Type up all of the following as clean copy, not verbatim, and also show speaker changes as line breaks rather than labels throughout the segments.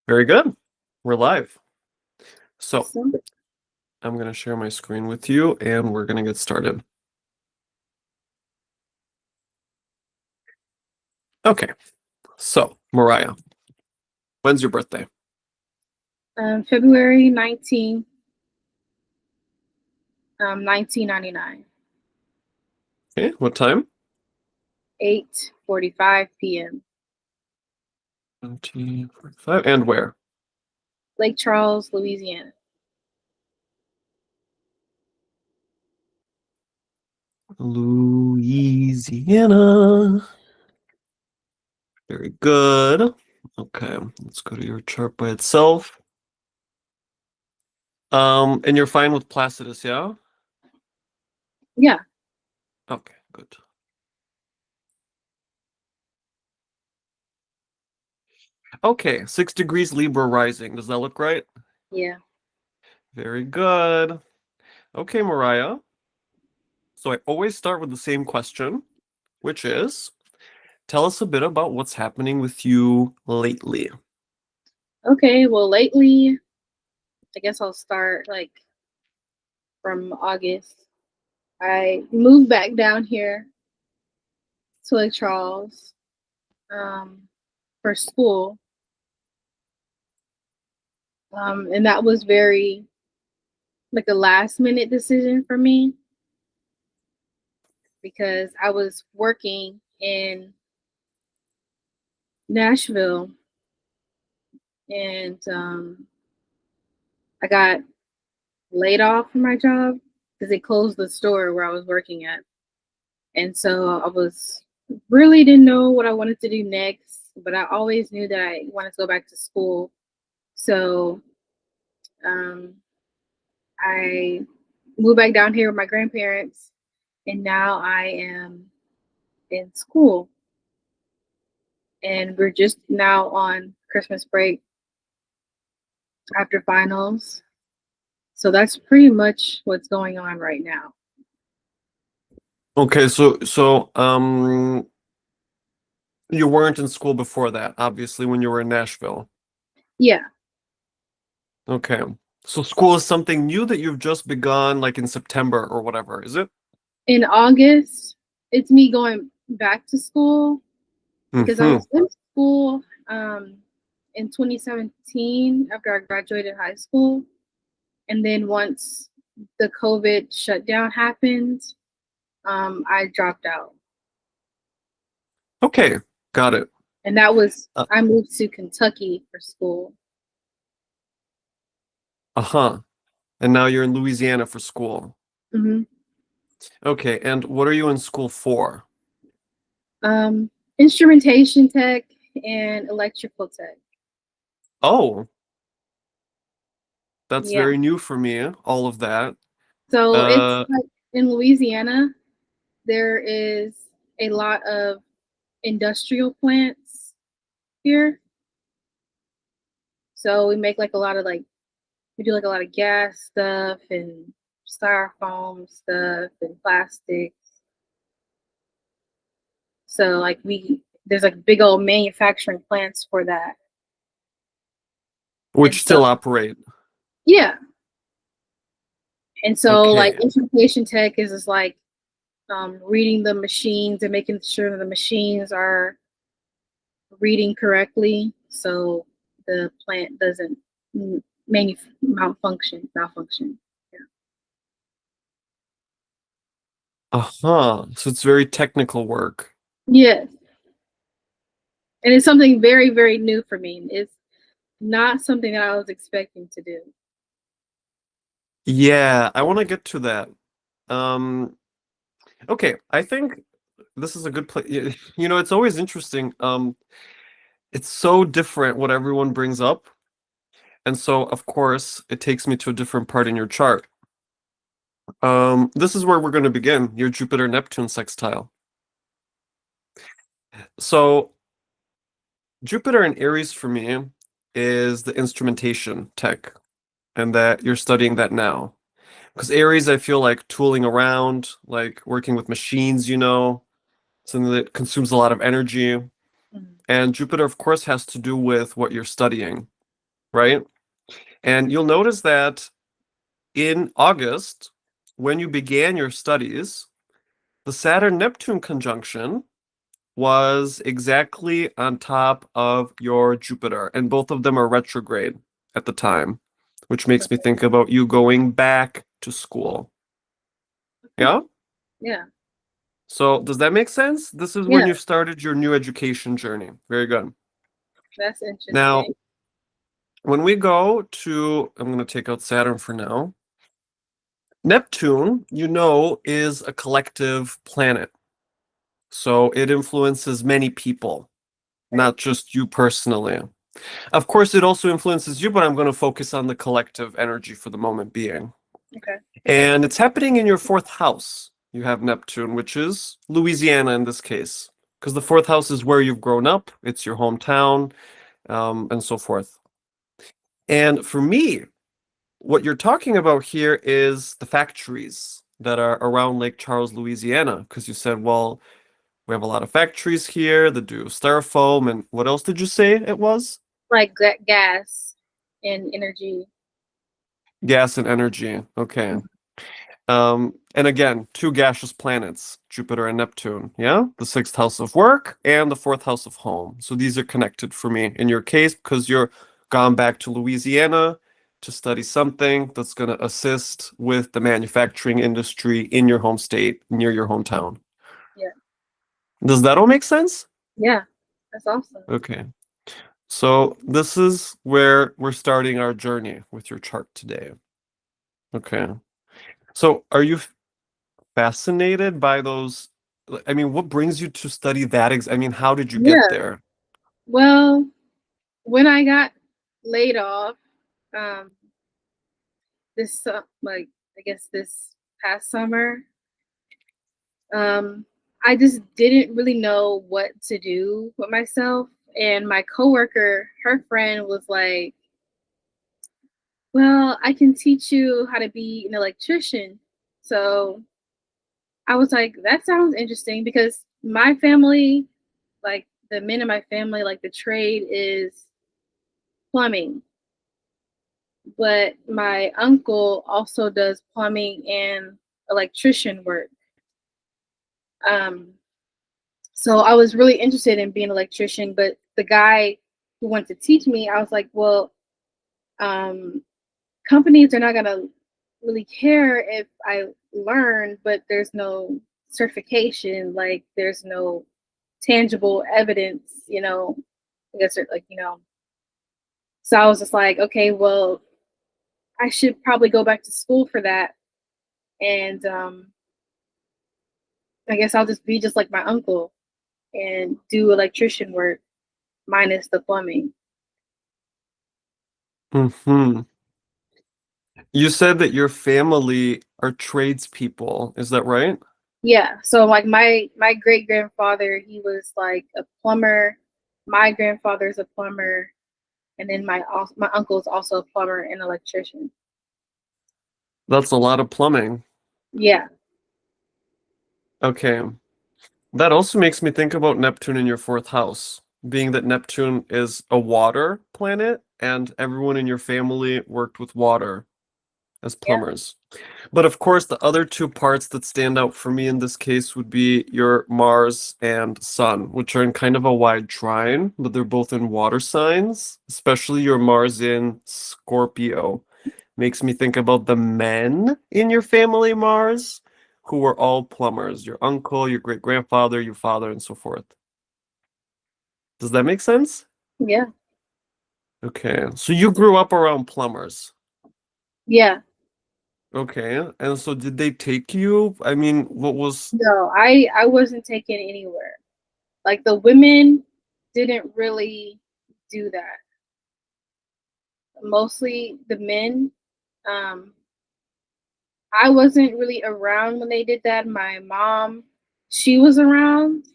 Very good. We're live. So
Awesome.
I'm going to share my screen with you and we're going to get started. Okay. So, Moriah, when's your birthday?
February 19th, 1999,
Okay. What time?
8:45 p.m.
1945. And where?
Lake Charles, Louisiana.
Louisiana. Very good. Okay. Let's go to your chart by itself. And you're fine with Placidus, yeah?
Yeah,
Okay, good. Okay, 6 degrees Libra rising. Does that look right?
yeah.
Very good. Okay, Moriah. So I always start with the same question, which is, tell us a bit about what's happening with you lately.
Okay, well, lately, I guess I'll start from August. I moved back down here to Lake Charles um, for school. And that was very a last minute decision for me because I was working in Nashville and I got laid off from my job because they closed the store where I was working at. And so I was really didn't know what I wanted to do next, but I always knew that I wanted to go back to school. So um, I moved back down here with my grandparents, and now I am in school. And we're just now on Christmas break after finals. So that's pretty much what's going on right now.
Okay, so you weren't in school before that, obviously, when you were in Nashville.
Yeah.
Okay. So school is something new that you've just begun like in September or whatever, is it?
In August, it's me going back to school because I
Mm-hmm.
was in school in 2017 after I graduated high school. And then once the COVID shutdown happened, I dropped out.
Okay, got it.
And that was,
Uh,
I moved to Kentucky for school.
uh-huh. And now you're in Louisiana for school.
hmm
Okay, and what are you in school for?
Instrumentation tech and electrical tech.
Oh, that's
Yeah.
very new for me, all of that.
So it's
Uh,
like in Louisiana, there is a lot of industrial plants here. So we make we do like a lot of gas stuff and styrofoam stuff and plastics. So there's like big old manufacturing plants for that. And
which
so
still operate.
yeah. And so like
Okay.
instrumentation tech is just reading the machines and making sure that the machines are reading correctly so the plant doesn't malfunction. Yeah.
Uh-huh. So it's very technical work.
Yes. And it's something very, very new for me. It's not something that I was expecting to do.
Yeah, I want to get to that. Um, okay, I think this is a good place. It's always interesting. It's so different what everyone brings up. And so, of course, it takes me to a different part in your chart. This is where we're going to begin, your Jupiter-Neptune sextile. So, Jupiter in Aries for me is the instrumentation tech, and that you're studying that now. Because Aries, I feel like tooling around, like working with machines, something that consumes a lot of energy.
Mhm.
And Jupiter, of course, has to do with what you're studying. right? And you'll notice that in August, when you began your studies, the Saturn-Neptune conjunction was exactly on top of your Jupiter, and both of them are retrograde at the time, which makes me
Okay.
think about you going back to school.
Okay.
Yeah?
Yeah.
So does that make sense? This is when
Yeah.
you started your new education journey. Very good.
That's
Now,
interesting.
when we go to, I'm going to take out Saturn for now. Neptune, is a collective planet. So it influences many people,
Right.
not just you personally. Of course, it also influences you, but I'm going to focus on the collective energy for the moment being.
Okay.
And it's happening in your fourth house. You have Neptune, which is Louisiana in this case, because the fourth house is where you've grown up, it's your hometown, and so forth. And for me, what you're talking about here is the factories that are around Lake Charles, Louisiana, because you said, well, we have a lot of factories here that do styrofoam, and what else did you say it was?
Like gas and energy.
Gas and energy. Okay.
Mhm.
And again, two gaseous planets, Jupiter and Neptune. Yeah, the sixth house of work and the fourth house of home. So these are connected for me in your case because you're gone back to Louisiana to study something that's going to assist with the manufacturing industry in your home state, near your hometown.
Yeah.
Does that all make sense?
Yeah. That's awesome.
Okay. So this is where we're starting our journey with your chart today. Okay. So are you fascinated by those? I mean, what brings you to study that? I mean, how did you get
Yeah.
there?
Well, when I got laid off, um, like I guess this past summer, I just didn't really know what to do with myself. And my coworker, her friend was like, "Well, I can teach you how to be an electrician." So I was like, "That sounds interesting," because my family, like the men in my family, like the trade is plumbing. But my uncle also does plumbing and electrician work. Um, so I was really interested in being an electrician, but the guy who wanted to teach me, I was like, well, um, companies are not gonna really care if I learn, but there's no certification, like there's no tangible evidence, I guess So I was just like, okay, well, I should probably go back to school for that. And I guess I'll just be just like my uncle and do electrician work minus the plumbing.
Hmm. You said that your family are tradespeople. Is that right?
Yeah. So like my great grandfather, he was like a plumber. My grandfather's a plumber, and then my uncle is also a plumber and electrician.
That's a lot of plumbing.
Yeah.
Okay. That also makes me think about Neptune in your fourth house, being that Neptune is a water planet and everyone in your family worked with water as
Yeah.
plumbers. But of course, the other two parts that stand out for me in this case would be your Mars and Sun, which are in kind of a wide trine, but they're both in water signs, especially your Mars in Scorpio. Makes me think about the men in your family, Mars, who were all plumbers, your uncle, your great grandfather, your father, and so forth. Does that make sense?
Yeah.
Okay, so you grew up around plumbers.
Yeah.
Okay, and so did they take you? I mean, what was
No, I wasn't taken anywhere. Like the women didn't really do that. Mostly the men. Um, I wasn't really around when they did that. My mom, she was around.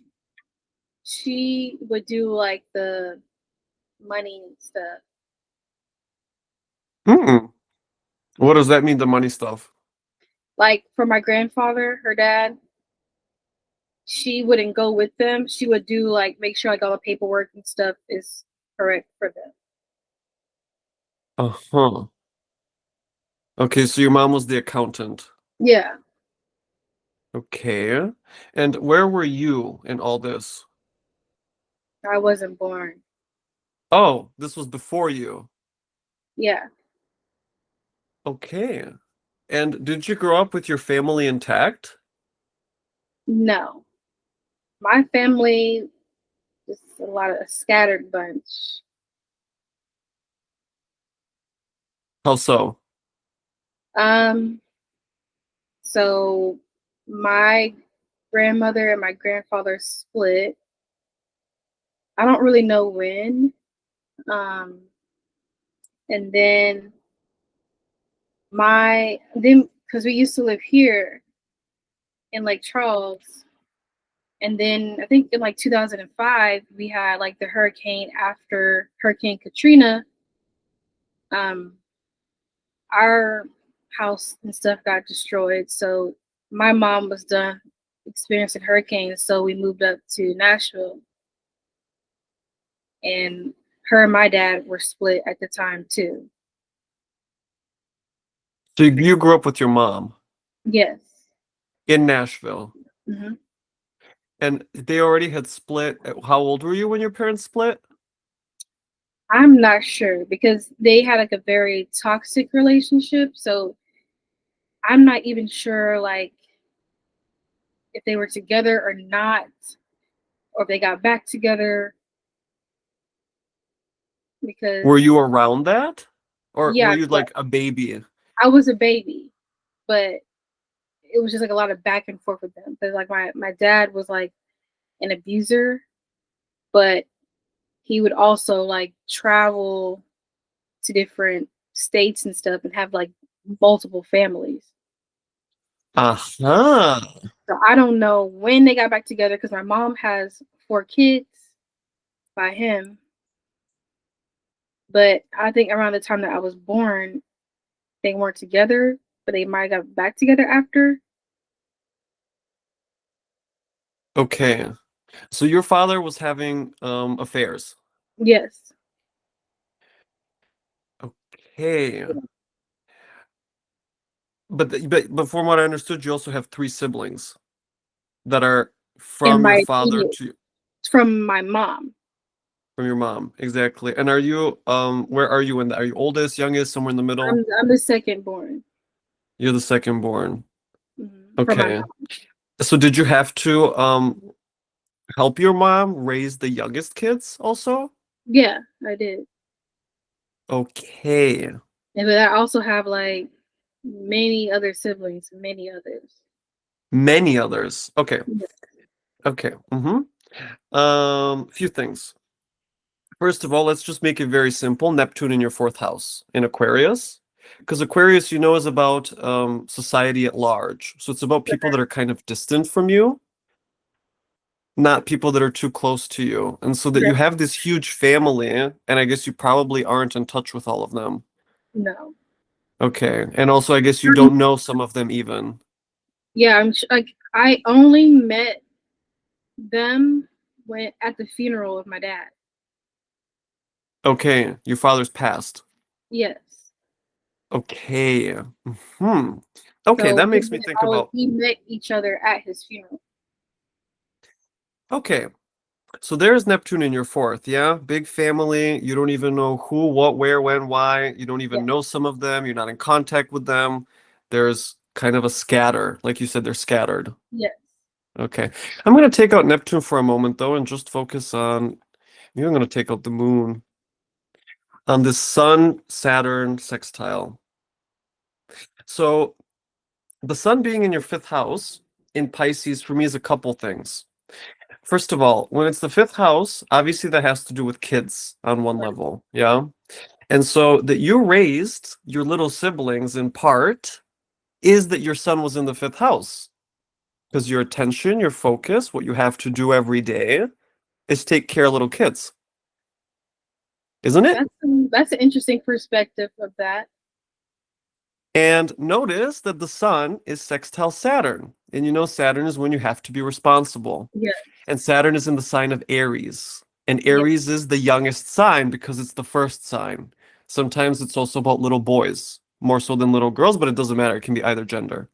She would do like the money stuff.
Mm-mm. What does that mean, the money stuff?
Like for my grandfather, her dad, she wouldn't go with them. She would do like make sure like all the paperwork and stuff is correct for them.
Uh-huh. Okay, so your mom was the accountant.
Yeah,
Okay. And where were you in all this?
I wasn't born.
Oh, this was before you.
Yeah,
Okay. And did you grow up with your family intact?
no. My family is a lot of a scattered bunch.
How so?
Um, so my grandmother and my grandfather split. I don't really know when. Um, and then because we used to live here in Lake Charles, and then I think in like 2005 we had like the hurricane after Hurricane Katrina. Um, our house and stuff got destroyed, so my mom was done experiencing hurricanes, so we moved up to Nashville, and her and my dad were split at the time too.
So you grew up with your mom
Yes.
in Nashville,
Hmm.
and they already had split. How old were you when your parents split?
I'm not sure because they had like a very toxic relationship, so I'm not even sure like if they were together or not, or if they got back together
Were you
because
around that? Or
yeah,
were you like a baby?
I was a baby, but it was just like a lot of back and forth with them. Because like my dad was like an abuser, but he would also like travel to different states and stuff and have like multiple families.
Uh-huh.
So I don't know when they got back together because my mom has 4 kids by him, but I think around the time that I was born, they weren't together, but they might have got back together after.
Okay. So your father was having affairs.
Yes.
Okay. But from what I understood, you also have three siblings that are
And
from your
my
father
immediate
to
from my mom.
from your mom. Exactly. And are you where are you in the, are you oldest, youngest, somewhere in the middle?
I'm the second born.
You're the second born.
For my
Okay.
mom.
So did you have to help your mom raise the youngest kids also?
Yeah, I did.
Okay.
And but I also have like many other siblings, many others.
Many others. Okay.
Yeah.
Okay. Few things. First of all, let's just make it very simple. Neptune in your fourth house in Aquarius. Because Aquarius, you know, is about society at large. So it's about people that are kind of distant from you, not people that are too close to you. And so that
Okay.
you have this huge family, and I guess you probably aren't in touch with all of them.
No.
Okay. And also, I guess you don't know some of them even.
Yeah, like I only met them when at the funeral of my dad.
Okay. Your father's passed.
Yes.
Okay. Hmm. Okay,
So
that makes me think about.
we met each other at his funeral.
Okay. So there's Neptune in your fourth, yeah? Big family. You don't even know who, what, where, when, why. You don't
Yeah.
even know some of them. You're not in contact with them. There's kind of a scatter. Like you said, they're scattered.
Yes.
Okay. I'm going to take out Neptune for a moment, though, and just focus on. Maybe I'm going to take out the moon on this Sun Saturn sextile. So the sun being in your fifth house in Pisces for me is a couple things. First of all, when it's the fifth house, obviously that has to do with kids on one level. Yeah. And so that you raised your little siblings in part is that your son was in the fifth house because your attention, your focus, what you have to do every day is take care of little kids, isn't it?
That's an interesting perspective of that.
And notice that the sun is sextile Saturn. And you know, Saturn is when you have to be responsible.
Yeah.
And Saturn is in the sign of Aries. And
Yeah.
Aries is the youngest sign because it's the first sign. Sometimes it's also about little boys, more so than little girls, but it doesn't matter. It can be either gender.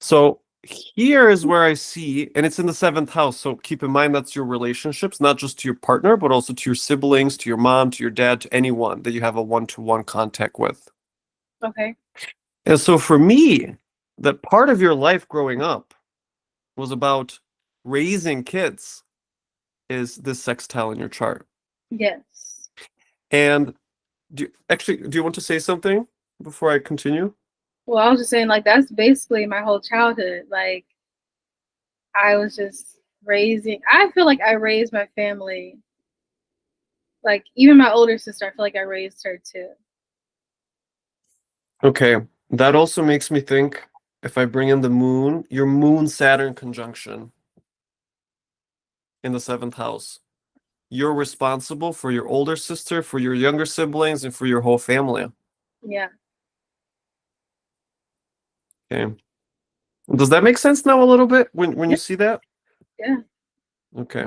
So here is where I see, and it's in the seventh house. So keep in mind that's your relationships, not just to your partner, but also to your siblings, to your mom, to your dad, to anyone that you have a one-to-one contact with.
Okay.
And so for me, that part of your life growing up was about raising kids is this sextile in your chart.
Yes.
And do you want to say something before I continue?
Well, I was just saying, like, that's basically my whole childhood. Like, I was just raising, I feel like I raised my family. Like, even my older sister, I feel like I raised her too.
Okay, that also makes me think if I bring in the moon, your Moon-Saturn conjunction in the seventh house. You're responsible for your older sister, for your younger siblings, and for your whole family.
Yeah.
Okay. Does that make sense now a little bit when
Yeah.
you see that?
Yeah.
Okay.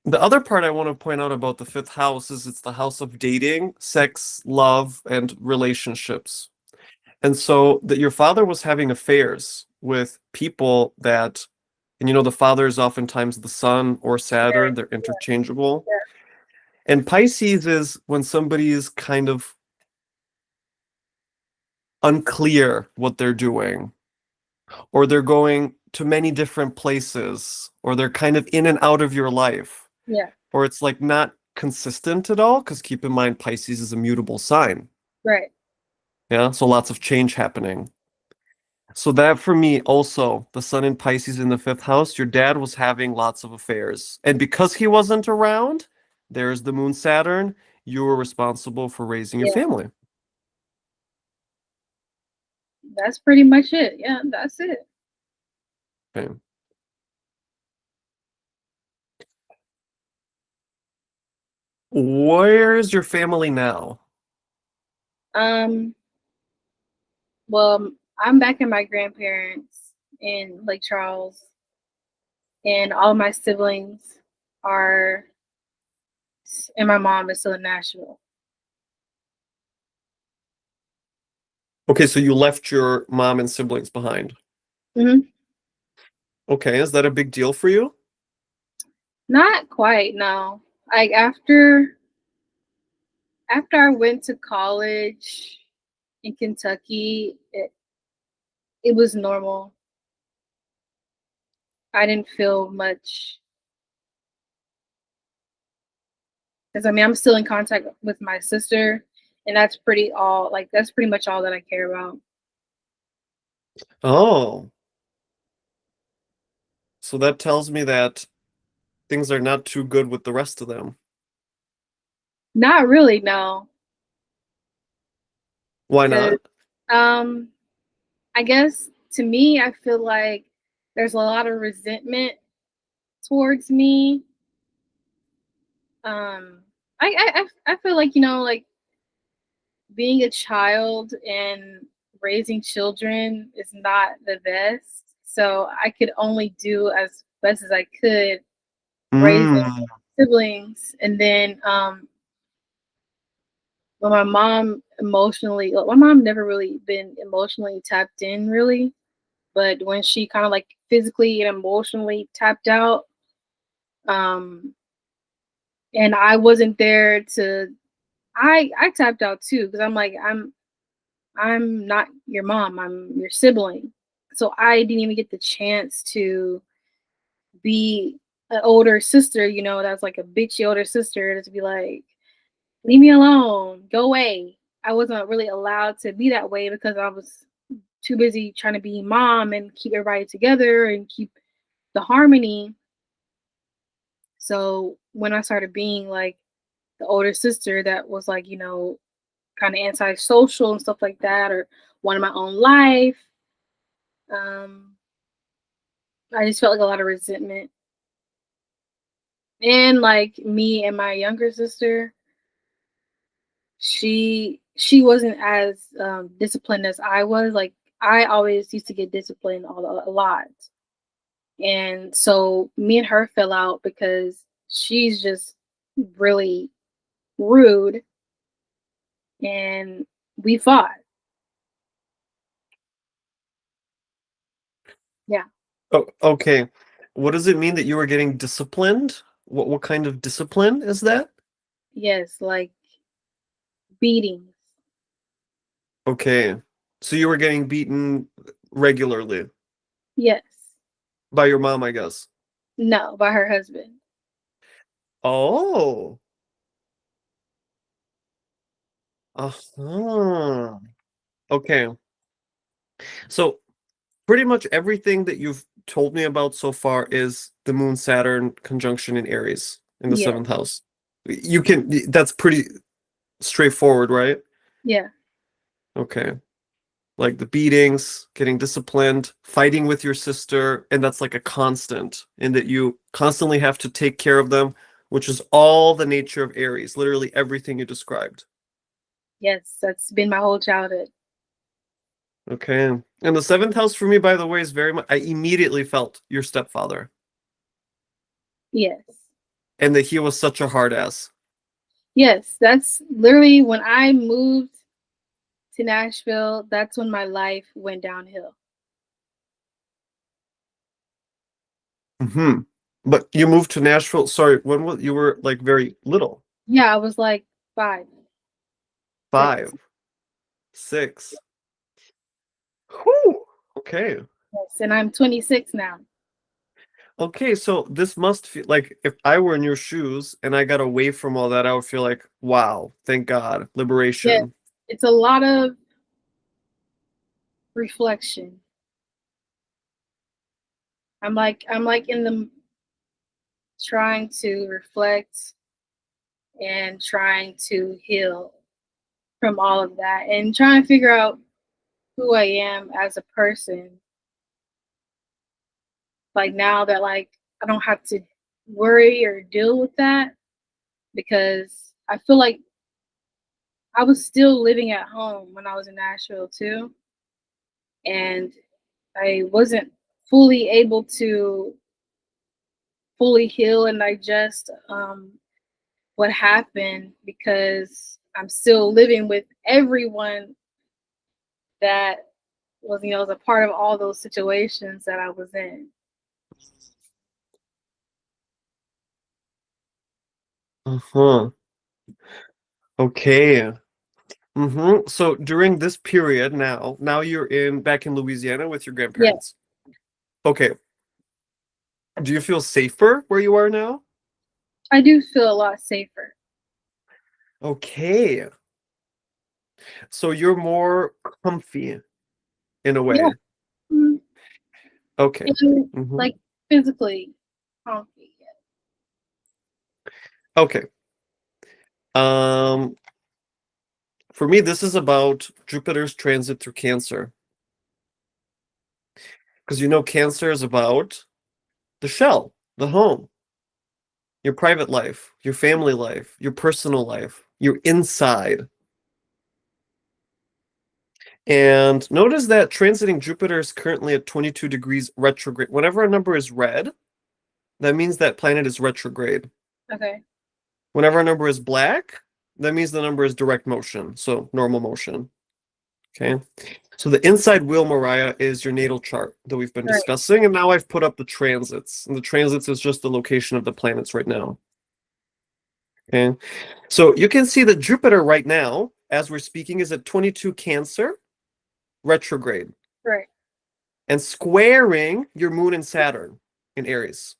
The other part I want to point out about the fifth house is it's the house of dating, sex, love, and relationships. And so that your father was having affairs with people that, and the father is oftentimes the sun or Saturn, they're interchangeable.
Yeah.
And Pisces is when somebody is kind of unclear what they're doing, or they're going to many different places, or they're kind of in and out of your life,
Yeah.
or it's like not consistent at all. Because keep in mind, Pisces is a mutable sign.
Right.
Yeah. So lots of change happening. So that for me also, the sun in Pisces in the fifth house, your dad was having lots of affairs. And because he wasn't around, there's the moon Saturn, you were responsible for raising your
Yeah.
family.
That's pretty much it. Yeah, that's it.
Okay. Where's your family now?
Um, well, I'm back at my grandparents in Lake Charles, and all my siblings are, and my mom is still in Nashville.
Okay, so you left your mom and siblings behind.
Hmm.
Okay, is that a big deal for you?
Not quite, no. Like after I went to college in Kentucky, it was normal. I didn't feel much, because I mean I'm still in contact with my sister, and that's pretty much all that I care about.
Oh, so that tells me that things are not too good with the rest of them.
Not really, no.
Why
'Cause,
not?
um, I guess to me, I feel like there's a lot of resentment towards me. Um, I feel like, like being a child and raising children is not the best. So I could only do as best as I could raising
Mm.
siblings. And then when my mom never really been emotionally tapped in, really. But when she kind of like physically and emotionally tapped out, um, and I wasn't there to, I tapped out too, because I'm like, I'm not your mom, I'm your sibling. So I didn't even get the chance to be an older sister, that's like a bitchy older sister, to be like, leave me alone, go away. I wasn't really allowed to be that way because I was too busy trying to be mom and keep everybody together and keep the harmony. So when I started being like the older sister that was like, kind of antisocial and stuff like that, or wanted my own life, um, I just felt like a lot of resentment. And like me and my younger sister, she wasn't as disciplined as I was. Like I always used to get disciplined a lot, and so me and her fell out because she's just really rude. and we fought. Yeah.
Oh, okay. What does it mean that you were getting disciplined? What kind of discipline is that?
Yes, like beatings.
Okay. So you were getting beaten regularly
Yes.
by your mom, I guess.
No, by her husband.
Oh. Uh-huh. Okay. So pretty much everything that you've told me about so far is the Moon-Saturn conjunction in Aries in the
Yeah.
seventh house. That's pretty straightforward, right?
Yeah.
Okay. Like the beatings, getting disciplined, fighting with your sister, and that's like a constant in that you constantly have to take care of them, which is all the nature of Aries, literally everything you described.
Yes, that's been my whole childhood.
Okay. And the seventh house for me, by the way, is very much, I immediately felt your stepfather
Yes.
and that he was such a hard ass.
Yes, that's literally when I moved to Nashville, that's when my life went downhill.
Hmm. But you moved to Nashville. Sorry, when was you were like very little?
Yeah, I was like 5, 6.
5, 6. Whew. Okay.
Yes, and I'm 26 now.
Okay, so this must feel like if I were in your shoes and I got away from all that, I would feel like, wow, thank God,
Yes,
liberation.
it's a lot of reflection. I'm like in the trying to reflect and trying to heal from all of that and trying to figure out who I am as a person. Like now that like I don't have to worry or deal with that because I feel like I was still living at home when I was in Nashville too, and I wasn't fully able to fully heal and digest what happened because I'm still living with everyone that was a part of all those situations that I was in.
Uh-huh. Okay. So during this period now you're in back in Louisiana with your
Yeah,
grandparents. Okay. Do you feel safer where you are now?
I do feel a lot safer.
Okay. So you're more comfy in a
Yeah,
way.
mm,
Okay.
and
hmm
like physically comfy. Yeah.
Okay. Um, for me, this is about Jupiter's transit through Cancer. Because you know, Cancer is about the shell, the home, your private life, your family life, your personal life, your inside. And notice that transiting Jupiter is currently at 22 degrees retrograde. Whenever a number is red, that means that planet is retrograde.
Okay.
Whenever a number is black, that means the number is direct motion, so normal motion. Okay. So the inside wheel, Moriah, is your natal chart that we've been
Right.
discussing, and now I've put up the transits. And the transits is just the location of the planets right now. Okay. So you can see that Jupiter right now, as we're speaking, is at 22 Cancer, retrograde,
Right.
and squaring your moon and Saturn in Aries.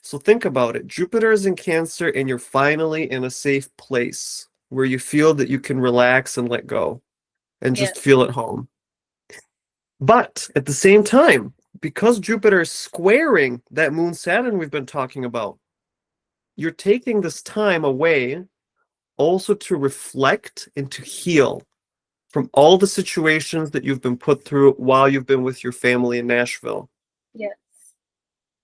So think about it. Jupiter is in Cancer, and you're finally in a safe place where you feel that you can relax and let go and
Yeah.
just feel at home. But at the same time, because Jupiter is squaring that moon Saturn we've been talking about, you're taking this time away also to reflect and to heal from all the situations that you've been put through while you've been with your family in Nashville.
Yes.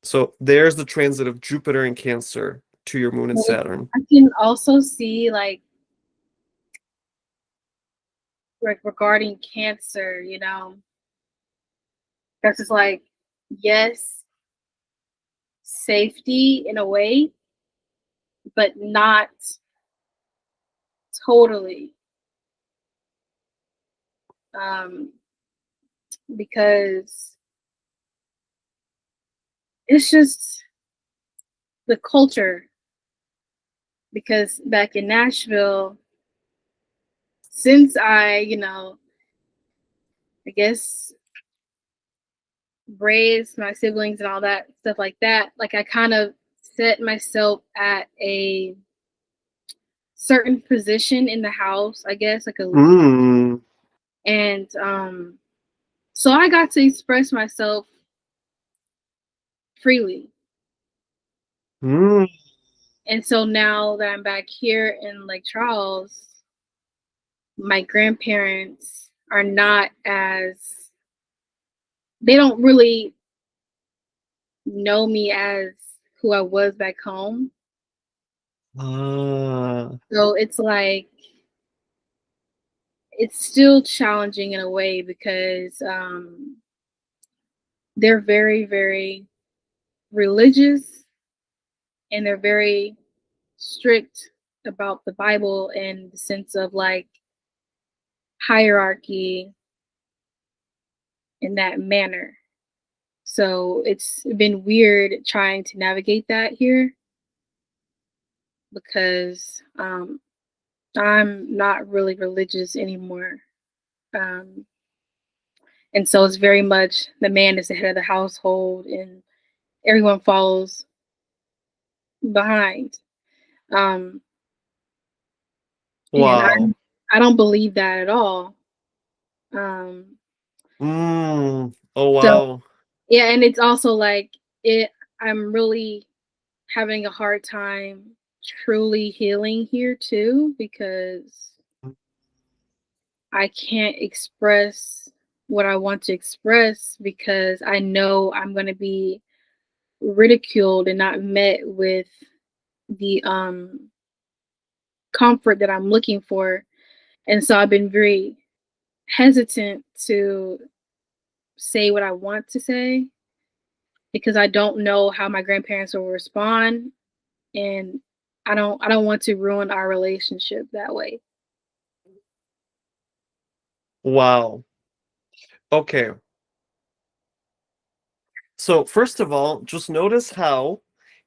So there's the transit of Jupiter in Cancer to your moon and
Well,
Saturn.
I can also see like regarding cancer, that's just like yes, safety in a way, but not totally. um, because it's just the culture. Because back in Nashville, since I guess raised my siblings and all that stuff like that, like I kind of set myself at a certain position in the house, I guess, like a lead.
Mm.
And so I got to express myself freely.
Mm.
And so now that I'm back here in Lake Charles, my grandparents are not as, they don't really know me as who I was back home.
Ah.
So it's like, it's still challenging in a way because they're very, very religious and they're very strict about the Bible in the sense of like hierarchy in that manner. So it's been weird trying to navigate that here because I'm not really religious anymore. Um, and so it's very much the man is the head of the household and everyone follows behind. Um, and
Wow.
I don't believe that at all. Um,
Mm. Oh,
so
wow.
yeah, and it's also like it. I'm really having a hard time truly healing here too because I can't express what I want to express because I know I'm going to be ridiculed and not met with the comfort that I'm looking for. And so I've been very hesitant to say what I want to say because I don't know how my grandparents will respond and I don't want to ruin our relationship that way.
Wow. Okay. So, first of all, just notice how,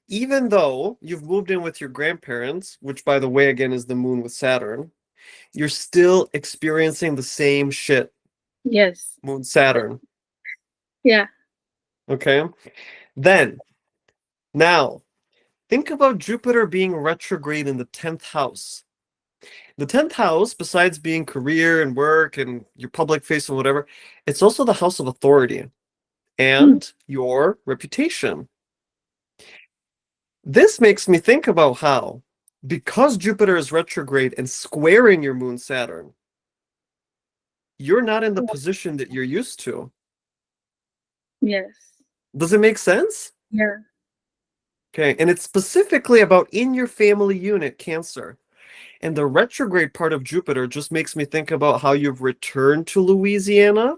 even though you've moved in with your grandparents, which by the way, again, is the moon with Saturn, you're still experiencing the same shit,
Yes.
Moon Saturn.
Yeah.
Okay. Then, now, think about Jupiter being retrograde in the 10th house. The 10th house, besides being career and work and your public face and whatever, it's also the house of authority
Mm.
and your reputation. This makes me think about how, because Jupiter is retrograde and squaring your moon Saturn, you're not in the position that you're used to.
Yes.
Does it make sense?
Yeah.
Okay, and it's specifically about in your family unit, Cancer. And the retrograde part of Jupiter just makes me think about how you've returned to Louisiana,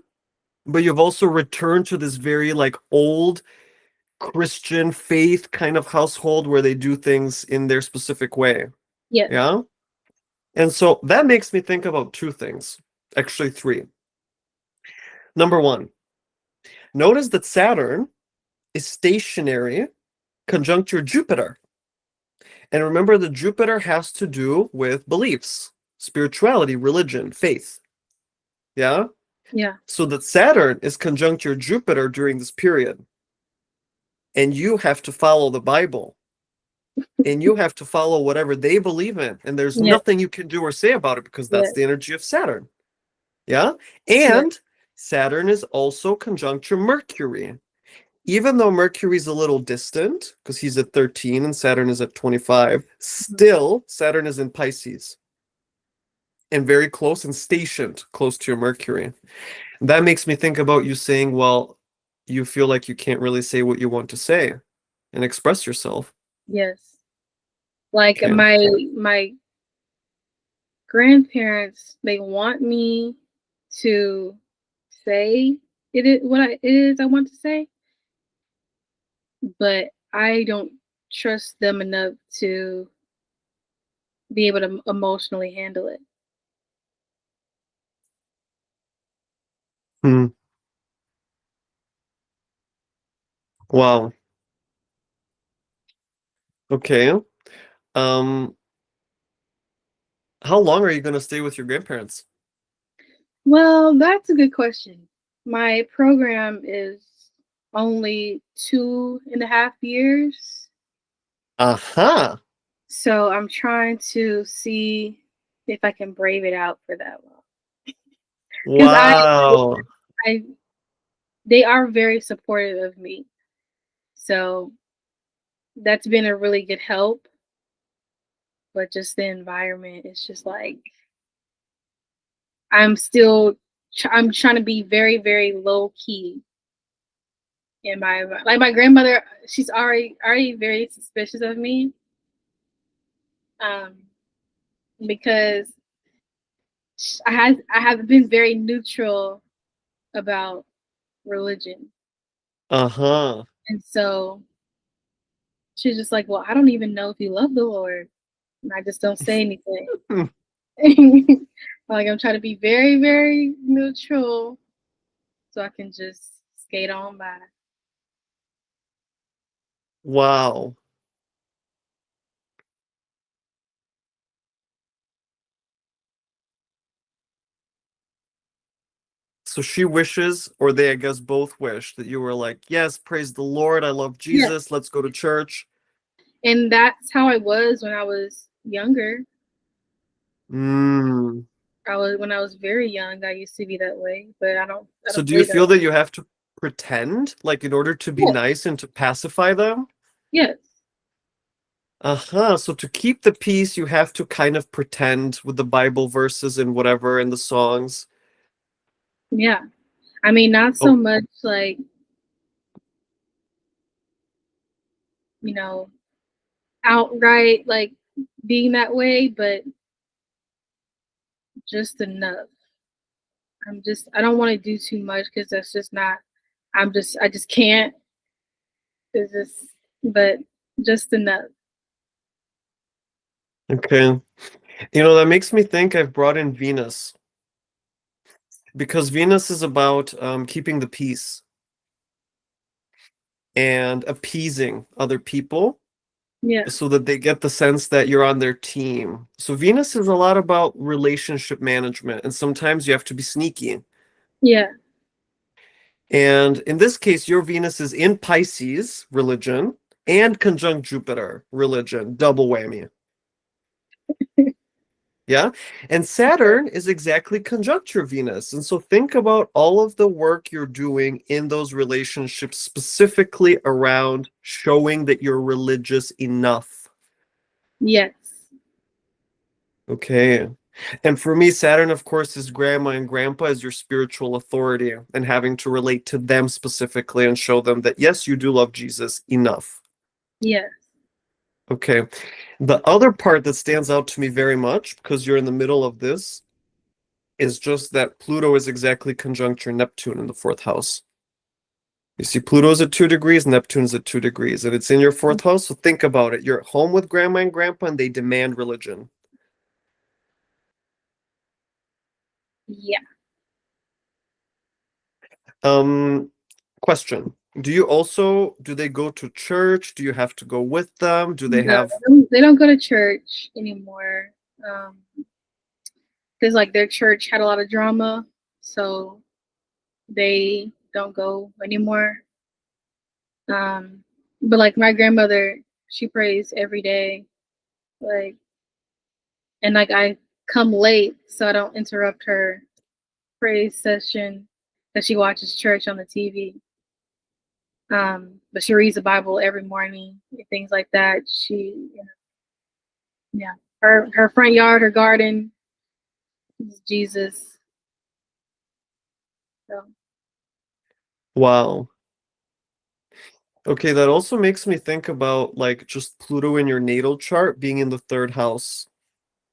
but you've also returned to this very like old Christian faith kind of household where they do things in their specific way.
Yes.
Yeah. And so that makes me think about two things, actually three. Number one, notice that Saturn is stationary conjunct your Jupiter. And remember that Jupiter has to do with beliefs, spirituality, religion, faith. Yeah.
Yeah.
So that Saturn is conjunct your Jupiter during this period. And you have to follow the Bible. And you have to follow whatever they believe in. And there's
Yes.
nothing you can do or say about it because that's
Yes.
the energy of Saturn. Yeah.
Yes.
And Saturn is also conjunct your Mercury. Even though Mercury's a little distant, because he's at 13 and Saturn is at 25,
Mhm.
still Saturn is in Pisces and very close and stationed close to your Mercury. That makes me think about you saying, well, you feel like you can't really say what you want to say and express yourself.
Yes. Like
Okay.
my grandparents, they want me to say it is I want to say, but I don't trust them enough to be able to emotionally handle it.
Hmm. Wow. Okay. Um, how long are you gonna stay with your grandparents?
Well, that's a good question. My program is only 2.5 years.
Aha.
So I'm trying to see if I can brave it out for that long. Because
Wow.
I they are very supportive of me. So that's been a really good help. But just the environment is just like I'm still I'm trying to be very, very low key in like my grandmother, she's already very suspicious of me. Um because I have been very neutral about religion.
Uh-huh.
And so she's just like, "Well, I don't even know if you love the Lord." And I just don't say anything.
Hmm.
Like I'm trying to be very, very neutral so I can just skate on by.
Wow. So she wishes, or they, I guess, both wish that you were like, yes, praise the Lord. I love
Yeah.
Jesus. Let's go to church.
And that's how I was when I was younger.
Mm.
I was when I was very young, I used to be that way, but I
So
don't
do you
believe that.
feel that you have to pretend, like, in order to be
Yeah.
nice and to pacify them?
Yes.
Uh-huh. So to keep the peace, you have to kind of pretend with the Bible verses and whatever and the songs.
Yeah. I mean, not so
Oh,
much like, you know, outright like being that way, but just enough. I don't want to do too much because that's just not, I just can't. It's just, but just enough.
okay. You know, that makes me think I've brought in Venus because Venus is about keeping the peace and appeasing other people
Yeah.
so that they get the sense that you're on their team. So Venus is a lot about relationship management, and sometimes you have to be sneaky.
Yeah.
And in this case, your Venus is in Pisces, religion, and conjunct Jupiter, religion, double whammy. Yeah. And Saturn is exactly conjunct your Venus. And so think about all of the work you're doing in those relationships, specifically around showing that you're religious enough.
Yes.
Okay. And for me, Saturn, of course, is grandma and grandpa as your spiritual authority and having to relate to them specifically and show them that, yes, you do love Jesus enough.
Yes.
Okay. The other part that stands out to me very much, because you're in the middle of this, is just that Pluto is exactly conjunct your Neptune in the fourth house. You see, Pluto's at 2 degrees, Neptune's at 2 degrees, and it's in your fourth house. So think about it. You're at home with grandma and grandpa, and they demand religion.
Yeah.
Um, question. Do they go to church? Do you have to go with them? Do they
No,
have,
they don't go to church anymore. Because like their church had a lot of drama, so they don't go anymore. Um, but like my grandmother, she prays every day, like, and like I come late so I don't interrupt her praise session that she watches church on the TV. But she reads the Bible every morning, things like that. Yeah, her front yard, her garden is Jesus. So
wow. Okay, that also makes me think about like just Pluto in your natal chart being in the third house.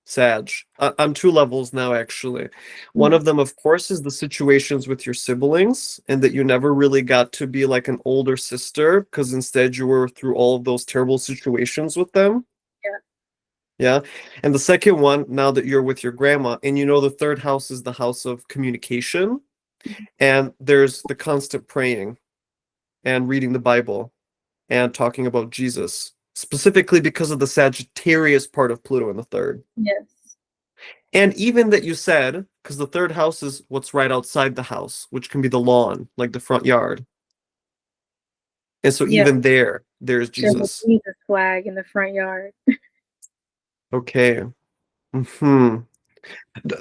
Sag. On two levels now, actually. One
mm,
of them, of course, is the situations with your siblings, and that you never really got to be like an older sister because instead you were through all of those terrible situations with them.
yeah,
Yeah. And the second one, now that you're with your grandma, and you know the third house is the house of communication. And there's the constant praying and reading the Bible and talking about Jesus, specifically because of the Sagittarius part of Pluto in the third.
Yes.
And even that you said, because the third house is what's right outside the house, which can be the lawn, like the front yard. And so
Yeah.
even there's
There's a
Jesus.
Jesus flag in the front yard.
Okay. Hmm.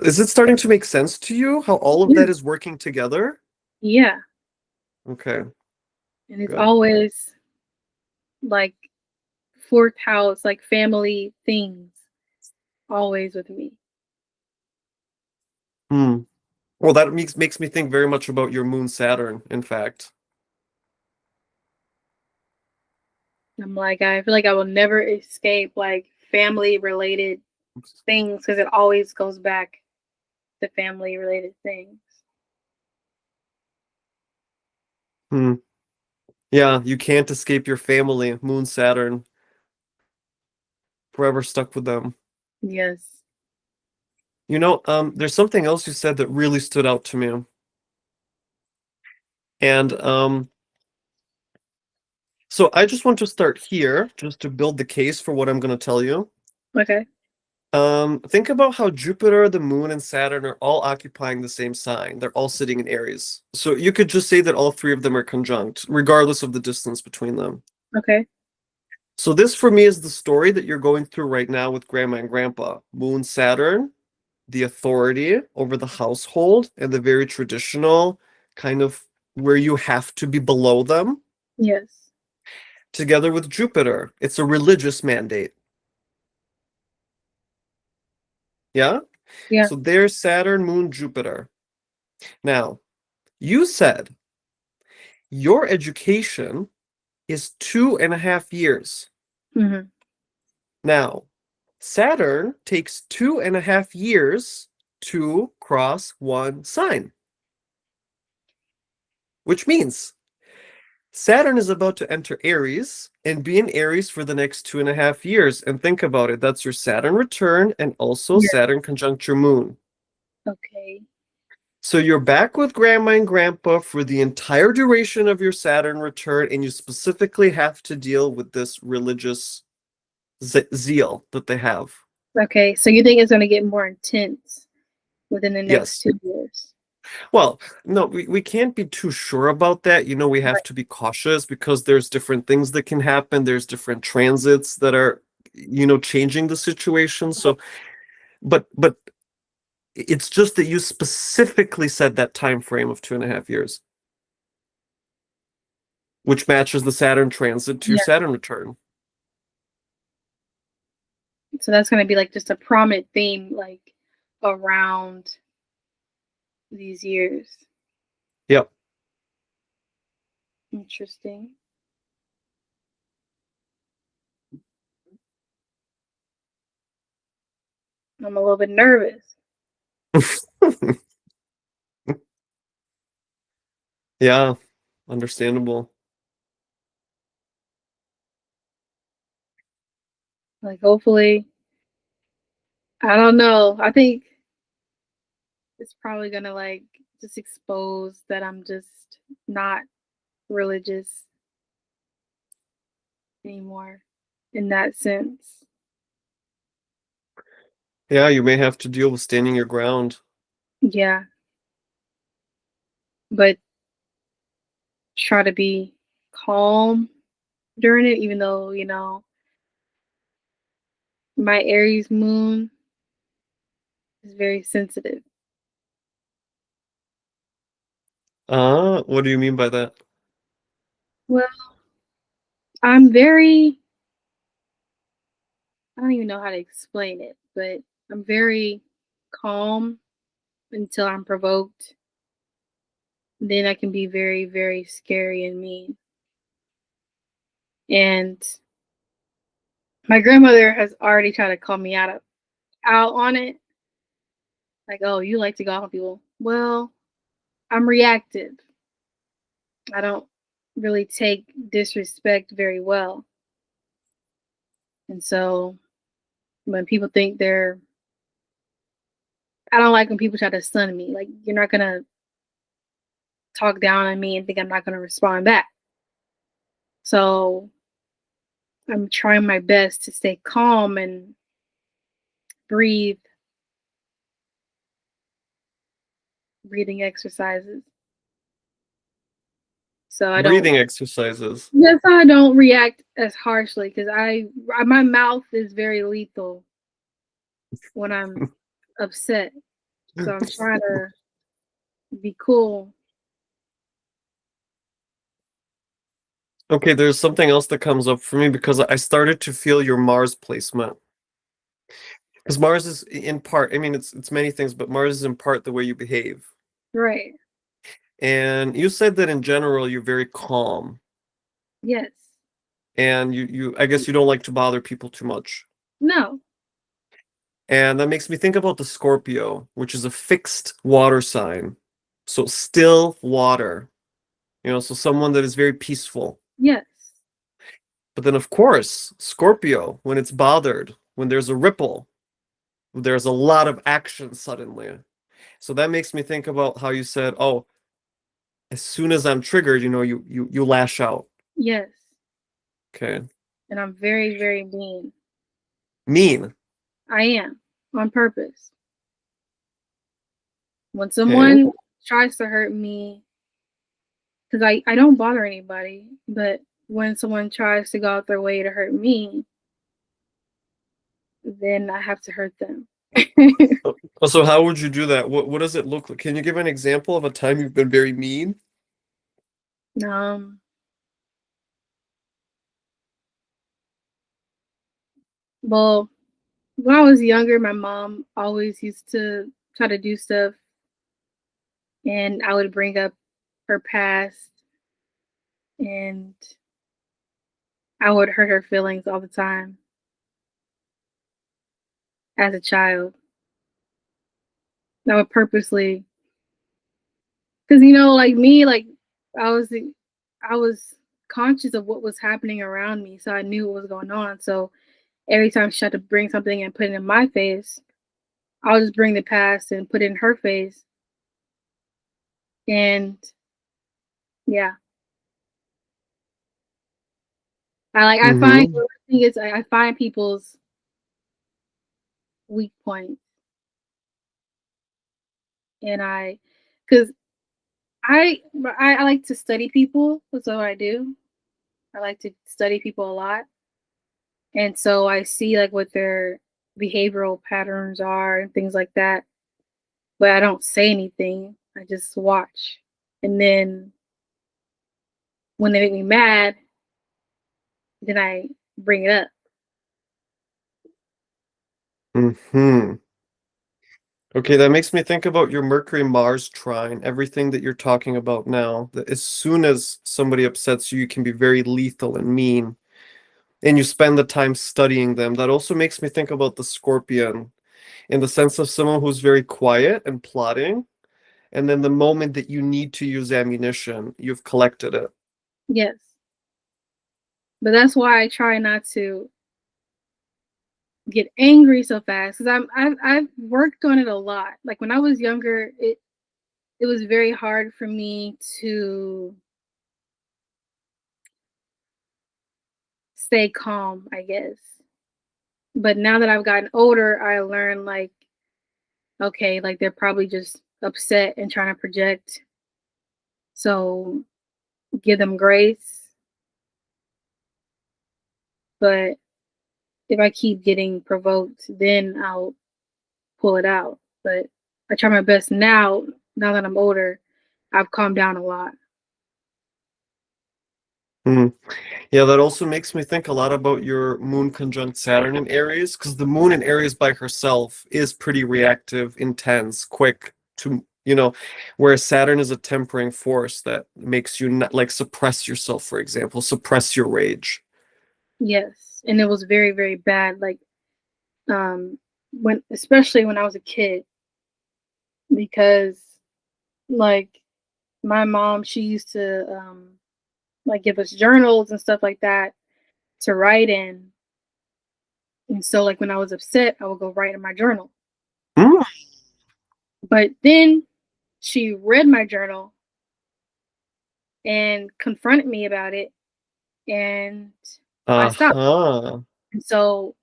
Is it starting to make sense to you how all of
Yeah.
that is working together?
Yeah.
Okay,
And it's
good.
always like fourth house, like family things, always with me.
Hmm. Well, that makes me think very much about your Moon-Saturn, in fact.
I'm like, I feel like I will never escape like family related things because it always goes back to family related things.
Hmm. Yeah, you can't escape your family, Moon-Saturn, forever stuck with them.
Yes.
There's something else you said that really stood out to me. And so I just want to start here, just to build the case for what I'm going to tell you.
Okay.
Think about how Jupiter, the Moon, and Saturn are all occupying the same sign. They're all sitting in Aries. So you could just say that all three of them are conjunct, regardless of the distance between them.
Okay.
So this for me is the story that you're going through right now with Grandma and Grandpa. Moon, Saturn, the authority over the household, and the very traditional kind of where you have to be below them,
Yes.
together with Jupiter. It's a religious mandate. Yeah?
Yeah.
So there's Saturn, Moon, Jupiter. Now, you said your education is 2.5 years.
Hmm.
Now, Saturn takes 2.5 years to cross one sign, which means Saturn is about to enter Aries and be in Aries for the next 2.5 years. And think about it, that's your Saturn return and also
Yeah.
Saturn conjunct your moon.
Okay.
So you're back with Grandma and Grandpa for the entire duration of your Saturn return, and you specifically have to deal with this religious zeal that they have.
Okay. So you think it's going to get more intense within the next
Yes.
2 years?
Well, no, we can't be too sure about that. We have
Right.
to be cautious because there's different things that can happen. There's different transits that are, changing the situation. So, but it's just that you specifically said that time frame of 2.5 years, which matches the Saturn transit to
Yeah.
Saturn return.
So that's going to be like just a prominent theme, like around these years.
Yep.
Interesting. I'm a little bit nervous.
Yeah, understandable.
Like, hopefully, I don't know. I think it's probably going to like just expose that I'm just not religious anymore in that sense.
Yeah, you may have to deal with standing your ground.
Yeah. But try to be calm during it, even though, my Aries moon is very sensitive.
What do you mean by that?
Well, I'm very, I don't even know how to explain it, but I'm very calm until I'm provoked. Then I can be very, very scary and mean. And my grandmother has already tried to call me out on it. Like, oh, you like to go off on people. Well, I'm reactive. I don't really take disrespect very well. And so when people think I don't like when people try to stun me. Like, you're not gonna talk down on me and think I'm not going to respond back. So I'm trying my best to stay calm and breathe, breathing exercises. So I don't,
Breathing exercises.
yes, I don't react as harshly because my mouth is very lethal when I'm upset. So I'm trying to be cool.
Okay, there's something else that comes up for me because I started to feel your Mars placement. Because Mars is in part, I mean, it's many things, but Mars is in part the way you behave.
Right.
And you said that in general you're very calm,
Yes.
and you I guess you don't like to bother people too much.
No.
And that makes me think about the Scorpio, which is a fixed water sign. So still water, so someone that is very peaceful.
Yes.
But then, of course, Scorpio, when it's bothered, when there's a ripple, there's a lot of action suddenly. So that makes me think about how you said, "Oh, as soon as I'm triggered, you lash out."
Yes.
Okay,
And I'm very, very mean.
mean.
I am on purpose. When
Okay.
someone tries to hurt me, because I don't bother anybody, but when someone tries to go out their way to hurt me, then I have to hurt them.
So how would you do that? What does it look like? Can you give an example of a time you've been very mean?
um, well, when I was younger, my mom always used to try to do stuff, and I would bring up her past, and I would hurt her feelings all the time as a child. I would purposely, because like me, like I was, I was conscious of what was happening around me, so I knew what was going on. So every time she tried to bring something and put it in my face, I'll just bring the past and put it in her face. And yeah, I find
Mm-hmm.
the thing is I find people's weak points, and because I like to study people. That's what I do. I like to study people a lot, and so I see like what their behavioral patterns are and things like that. But I don't say anything. I just watch, and then when they make me mad, then I bring it up.
Mm-hmm. Okay, that makes me think about your Mercury-Mars trine, everything that you're talking about now. That as soon as somebody upsets you, you can be very lethal and mean, and you spend the time studying them. That also makes me think about the Scorpion in the sense of someone who's very quiet and plotting, and then the moment that you need to use ammunition, you've collected it.
Yes, but that's why I try not to get angry so fast because I've worked on it a lot. Like when I was younger, it was very hard for me to stay calm, I guess. But now that I've gotten older, I learned like, okay, like they're probably just upset and trying to project. So give them grace. But if I keep getting provoked, then I'll pull it out. But I try my best now, now that I'm older, I've calmed down a lot.
Hmm. Yeah, that also makes me think a lot about your moon conjunct Saturn in Aries, because the moon in Aries by herself is pretty reactive, intense, quick whereas Saturn is a tempering force that makes you not like suppress yourself, for example, suppress your rage.
Yes. And it was very, very bad. Like um when especially when I was a kid because like my mom she used to like give us journals and stuff like that to write in. And so like when I was upset, I would go write in my journal.
Mm.
But then she read my journal and confronted me about it, and I stopped.
Uh-huh.
And so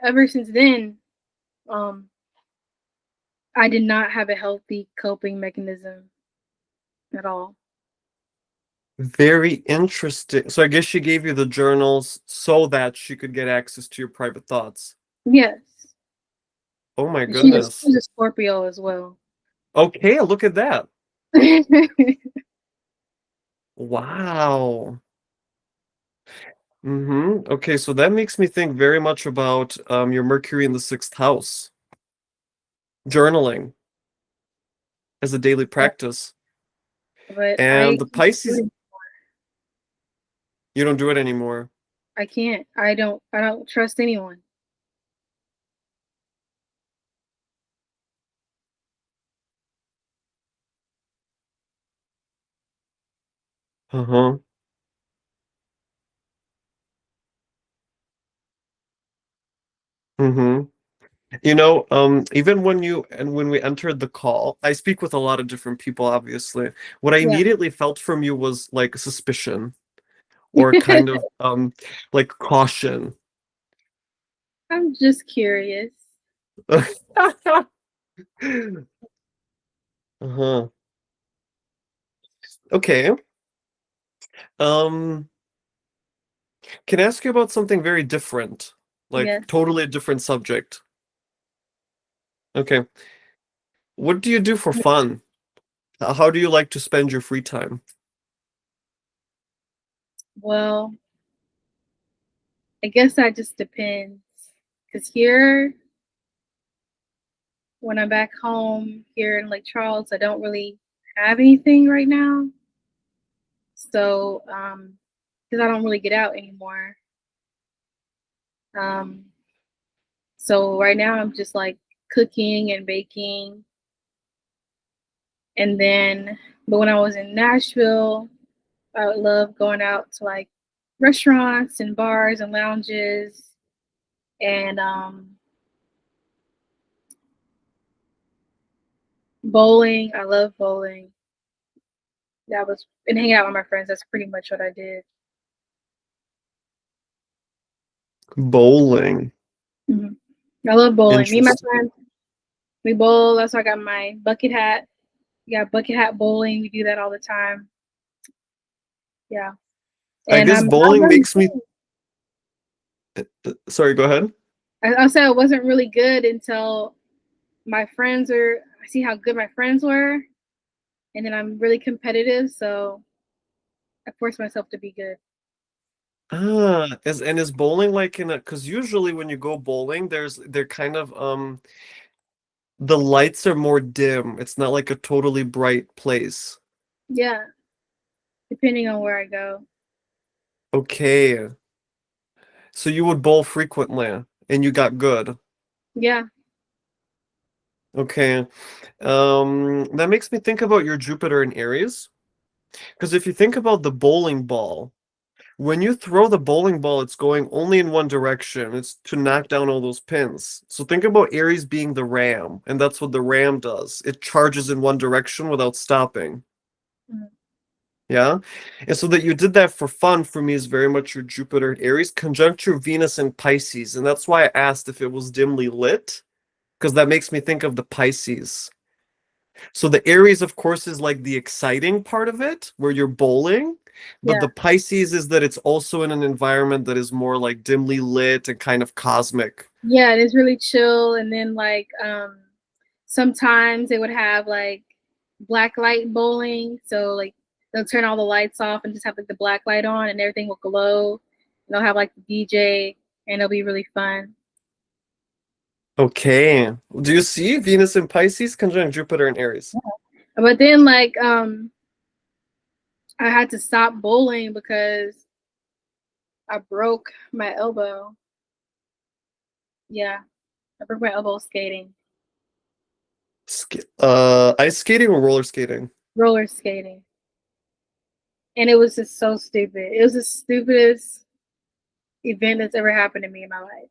ever since then, um, I did not have a healthy coping mechanism at all.
Very interesting. So I guess she gave you the journals so that she could get access to your private thoughts.
Yes,
Oh my
and
goodness.
she's a Scorpio as well.
Okay, look at that. Wow. Okay, so that makes me think very much about your Mercury in the sixth house, journaling as a daily
Yeah,
practice.
but
And
I
the
can't do
Pisces,
it.
you don't do it anymore.
I can't. I don't trust anyone.
Uh-huh. Mm-hmm. Even when we entered the call, I speak with a lot of different people, obviously. What I
Yeah.
immediately felt from you was like suspicion or kind of like caution.
I'm just curious.
Uh-huh. Okay. Um, can I ask you about something very different? Like
Yes.
totally a different subject. Okay. What do you do for fun? How do you like to spend your free time?
Well, I guess that just depends. Cause here, when I'm back home here in Lake Charles, I don't really have anything right now. So, because I don't really get out anymore. Um, so right now I'm just like cooking and baking. And then, but when I was in Nashville, I would love going out to like restaurants and bars and lounges and bowling. I love bowling. That was and hanging out with my friends. That's pretty much what I did.
Bowling.
Hmm. I love bowling. Me and my
Interesting.
friends, we bowl. That's why I got my bucket hat. We got bucket hat bowling. We do that all the time. Yeah,
I
and
guess
I
bowling
wasn't
makes me
good.
sorry, go ahead.
I said I wasn't really good until my friends are. I see how good my friends were, and then I'm really competitive, so I force myself to be good.
Is bowling like in a because usually when you go bowling, they're kind of the lights are more dim. It's not like a totally bright place.
Yeah, depending on where I go.
Okay. So you would bowl frequently and you got good.
Yeah,
Okay. That makes me think about your Jupiter in Aries. Because if you think about the bowling ball, when you throw the bowling ball, it's going only in one direction. It's to knock down all those pins. So think about Aries being the ram, and that's what the ram does. It charges in one direction without stopping.
mhm,
Yeah? And so that you did that for fun for me is very much your Jupiter in Aries, conjunct your Venus in Pisces. And that's why I asked if it was dimly lit, because that makes me think of the Pisces. So the Aries, of course, is like the exciting part of it, where you're bowling. But
yeah,
the Pisces is that it's also in an environment that is more like dimly lit and kind of cosmic.
yeah. It is really chill, and then like sometimes they would have like black light bowling, so like they'll turn all the lights off and just have like the black light on, and everything will glow. And they'll have like the DJ, and it'll be really fun.
Okay. Do you see Venus in Pisces conjunct Jupiter in Aries?
But then like I had to stop bowling because I broke my elbow. Yeah, I broke my elbow skating,
Ice skating or roller skating?
roller skating, and it was just so stupid. It was the stupidest event that's ever happened to me in my life.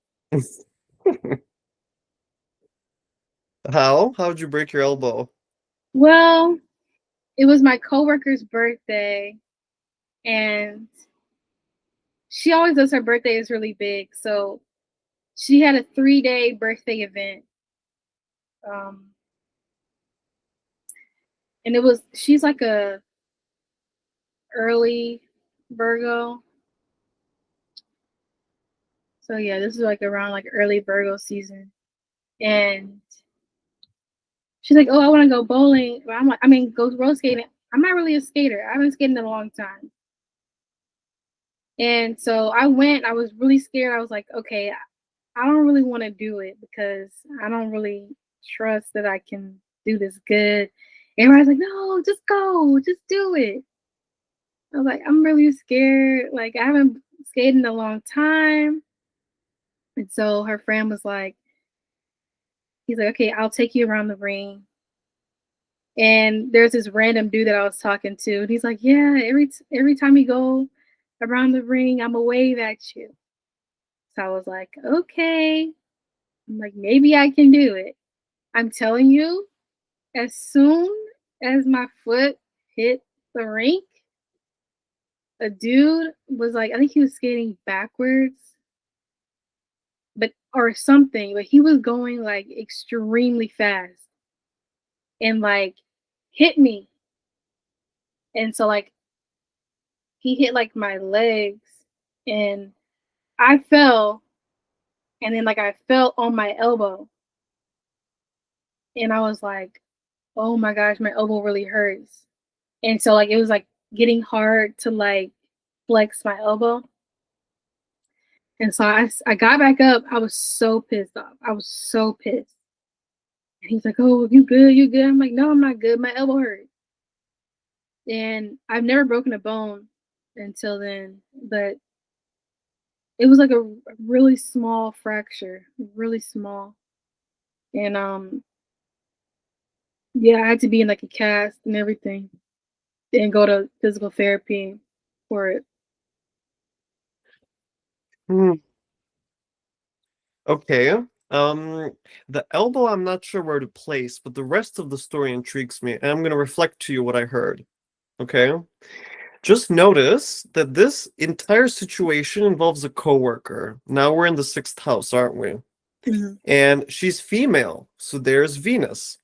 How? How'd you break your elbow?
Well, it was my coworker's birthday, and she always does her birthday is really big. So she had a 3-day birthday event. Um, and it was she's like a early Virgo. So yeah, this is like around like early Virgo season. And she's like, "Oh, I want to go bowling." But I'm like, I mean, go roller skating. I'm not really a skater. I haven't skated in a long time. And so I went. I was really scared. I was like, "Okay, I don't really want to do it because I don't really trust that I can do this good." Everybody's like, "No, just go, just do it." I was like, "I'm really scared. Like, I haven't skated in a long time." And so her friend was like, he's like, "Okay, I'll take you around the ring." And there's this random dude that I was talking to, and he's like, "Yeah, every time you go around the ring, I'ma wave at you." So I was like, "Okay." I'm like, "Maybe I can do it." I'm telling you, as soon as my foot hit the rink, a dude was like, I think he was skating backwards, but or something, but he was going like extremely fast and like hit me. And so like he hit like my legs and I fell and then like I fell on my elbow and I was like, "Oh my gosh, my elbow really hurts." And so like it was like getting hard to like flex my elbow. And so I got back up. I was so pissed off. I was so pissed. And he's like, "Oh, you good? You good?" I'm like, "No, I'm not good. My elbow hurt." And I've never broken a bone until then, but it was like a really small fracture, really small. And yeah, I had to be in like a cast and everything and go to physical therapy for it.
Hmm. Okay. The elbow, I'm not sure where to place, but the rest of the story intrigues me, and I'm going to reflect to you what I heard. Okay. Just notice that this entire situation involves a coworker. Now we're in the sixth house, aren't we?
Mhm.
And she's female, so there's Venus.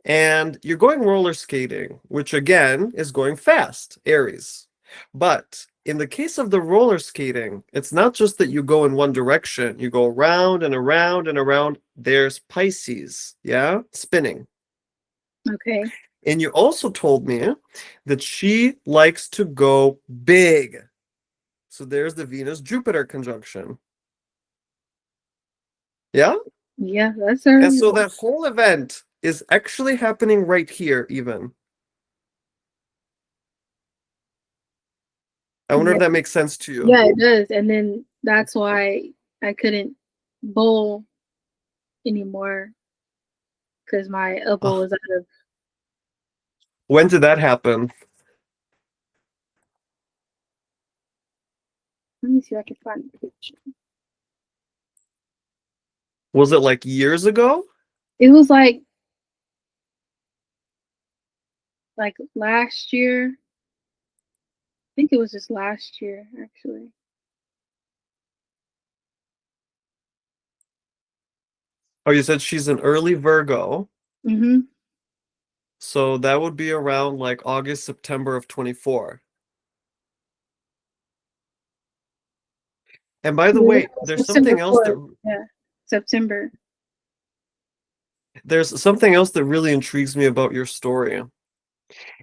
And you're going roller skating, which again is going fast, Aries. But in the case of the roller skating, it's not just that you go in one direction, you go around and around and around. There's Pisces, yeah, spinning.
Okay.
And you also told me that she likes to go big. So there's the Venus Jupiter conjunction. Yeah?
Yeah, that's her.
And so that whole event is actually happening right here, even. I wonder if
Yeah.
that makes sense to you.
Yeah, it does. And then that's why I couldn't bowl anymore because my elbow
Oh,
was out of.
when did that happen?
Let me see if I can find the picture.
Was it like years ago?
It was like last year. I think it was just last year, actually.
Oh, you said she's an early Virgo.
Mm-hmm.
So that would be around like August, September of 24. And by the
Yeah,
way, there's
September
something else
4th.
that
Yeah, September.
really intrigues me about your story.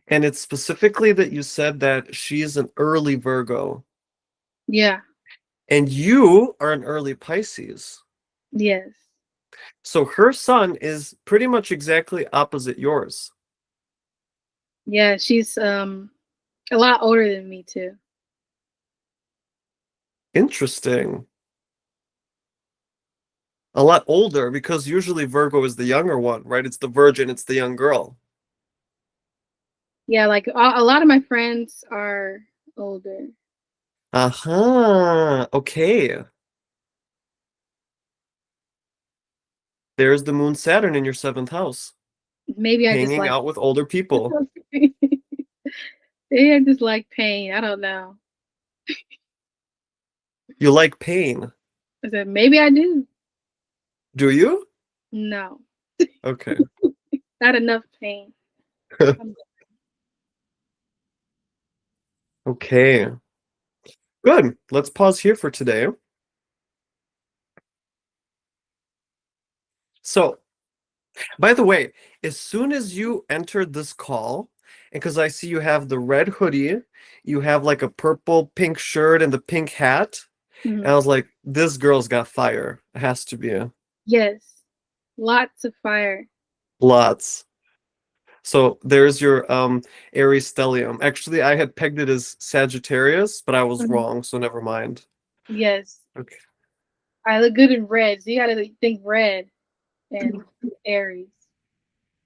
And it's specifically that you said that she is an early Virgo
Yeah.
and you are an early Pisces.
Yes.
So her sun is pretty much exactly opposite yours.
Yeah, she's a lot older than me too.
Interesting. A lot older because usually Virgo is the younger one, right? It's the virgin, it's the young girl.
Yeah, like a lot of my friends are older.
Aha. Okay. There's the Moon-Saturn in your seventh house,
Maybe I just
hanging
like
out with older people.
it. Maybe I just like pain. I don't know.
You like pain.
I said maybe I do.
Do you?
No,
Okay.
not enough pain. Um,
Okay. Good. Let's pause here for today. So, by the way, as soon as you entered this call, and because I see you have the red hoodie, you have like a purple pink shirt and the pink hat, and
mhm.
I was like, this girl's got fire. It has to be a
Yes, lots of fire.
lots. So there's your Aries stellium. Actually, I had pegged it as Sagittarius, but I was
Mhm.
wrong, so never mind.
Yes,
Okay.
I look good in red. So you gotta think red and Aries.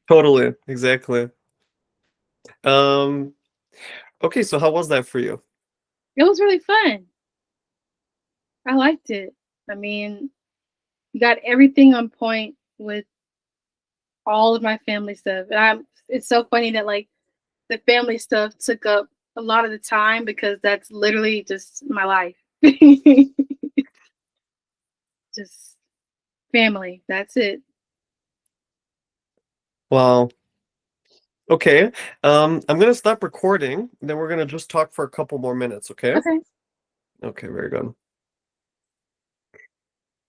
Totally, exactly. Um, okay, so how was that for you?
It was really fun. I liked it. I mean, you got everything on point with all of my family stuff. And it's so funny that like the family stuff took up a lot of the time because that's literally just my life. Just family. That's it.
Well, okay. I'm gonna stop recording, then we're gonna just talk for a couple more minutes, okay?
Okay.
Okay, very good.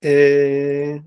Eh,